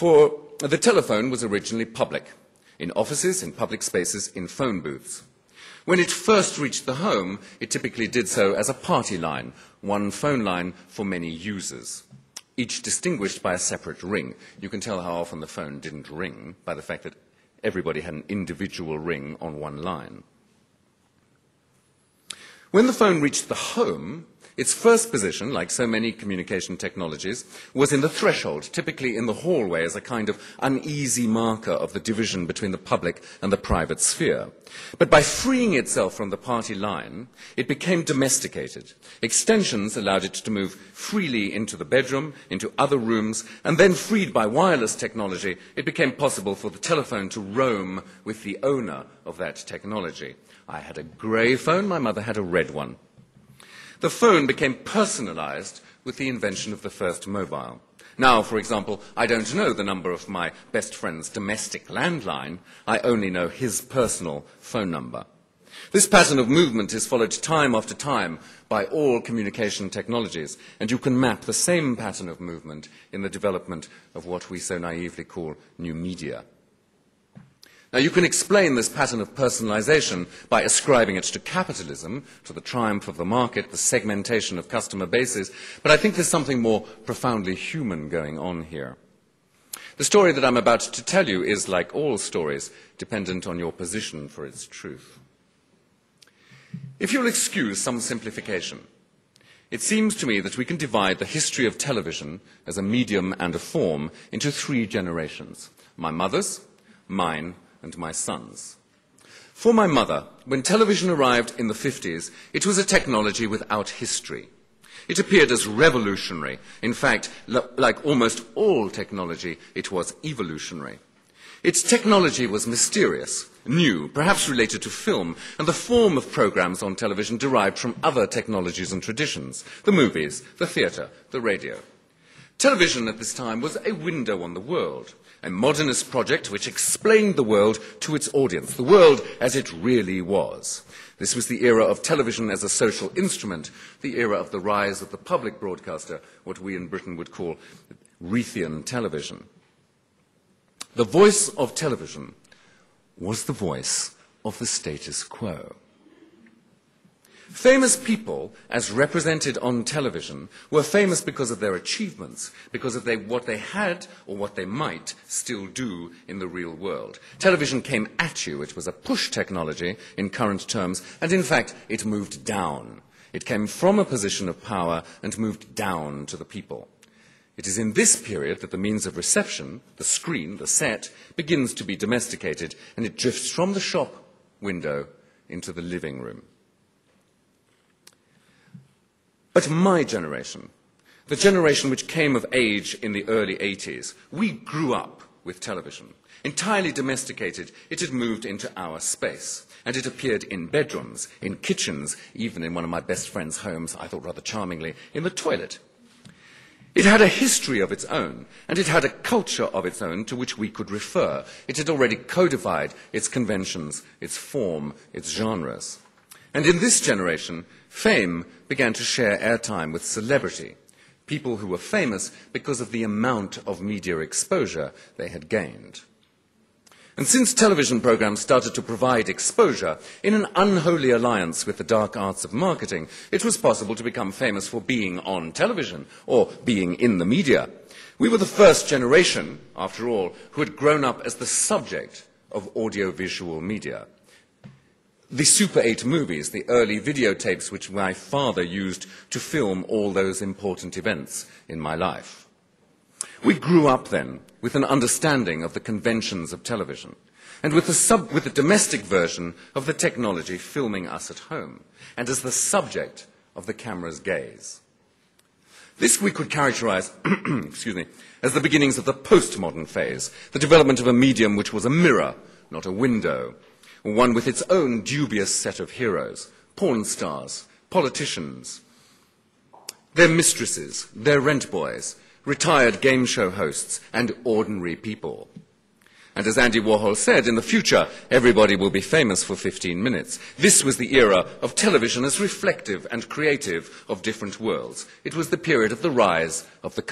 For the telephone was originally public, in offices, in public spaces, in phone booths. When it first reached the home, it typically did so as a party line, one phone line for many users, each distinguished by a separate ring. You can tell how often the phone didn't ring by the fact that everybody had an individual ring on one line. When the phone reached the home, its first position, like so many communication technologies, was in the threshold, typically in the hallway as a kind of uneasy marker of the division between the public and the private sphere. But by freeing itself from the party line, it became domesticated. Extensions allowed it to move freely into the bedroom, into other rooms, and then freed by wireless technology, it became possible for the telephone to roam with the owner of that technology. I had a grey phone, my mother had a red one. The phone became personalized with the invention of the first mobile. Now, for example, I don't know the number of my best friend's domestic landline. I only know his personal phone number. This pattern of movement is followed time after time by all communication technologies, and you can map the same pattern of movement in the development of what we so naively call new media. Now, you can explain this pattern of personalization by ascribing it to capitalism, to the triumph of the market, the segmentation of customer bases, but I think there's something more profoundly human going on here. The story that I'm about to tell you is, like all stories, dependent on your position for its truth. If you'll excuse some simplification, it seems to me that we can divide the history of television as a medium and a form into three generations: my mother's, mine, and my son's. For my mother, when television arrived in the 50s, it was a technology without history. It appeared as revolutionary. In fact, like almost all technology, it was evolutionary. Its technology was mysterious, new, perhaps related to film, and the form of programs on television derived from other technologies and traditions: the movies, the theatre, the radio. Television at this time was a window on the world, a modernist project which explained the world to its audience, the world as it really was. This was the era of television as a social instrument, the era of the rise of the public broadcaster, what we in Britain would call Reithian television. The voice of television was the voice of the status quo. Famous people, as represented on television, were famous because of their achievements, because of what they had or what they might still do in the real world. Television came at you. It was a push technology in current terms, and in fact, it moved down. It came from a position of power and moved down to the people. It is in this period that the means of reception, the screen, the set, begins to be domesticated, and it drifts from the shop window into the living room. But my generation, the generation which came of age in the early 80s, we grew up with television. Entirely domesticated, it had moved into our space, and it appeared in bedrooms, in kitchens, even in one of my best friend's homes, I thought rather charmingly, in the toilet. It had a history of its own, and it had a culture of its own to which we could refer. It had already codified its conventions, its form, its genres. And in this generation, fame began to share airtime with celebrity, people who were famous because of the amount of media exposure they had gained. And since television programs started to provide exposure in an unholy alliance with the dark arts of marketing, it was possible to become famous for being on television or being in the media. We were the first generation, after all, who had grown up as the subject of audiovisual media. The Super 8 movies, the early videotapes which my father used to film all those important events in my life. We grew up then with an understanding of the conventions of television and with the domestic version of the technology filming us at home and as the subject of the camera's gaze. This we could characterize as the beginnings of the postmodern phase, the development of a medium which was a mirror, not a window, one with its own dubious set of heroes, porn stars, politicians, their mistresses, their rent boys, retired game show hosts, and ordinary people. And as Andy Warhol said, in the future, everybody will be famous for 15 minutes. This was the era of television as reflective and creative of different worlds. It was the period of the rise of the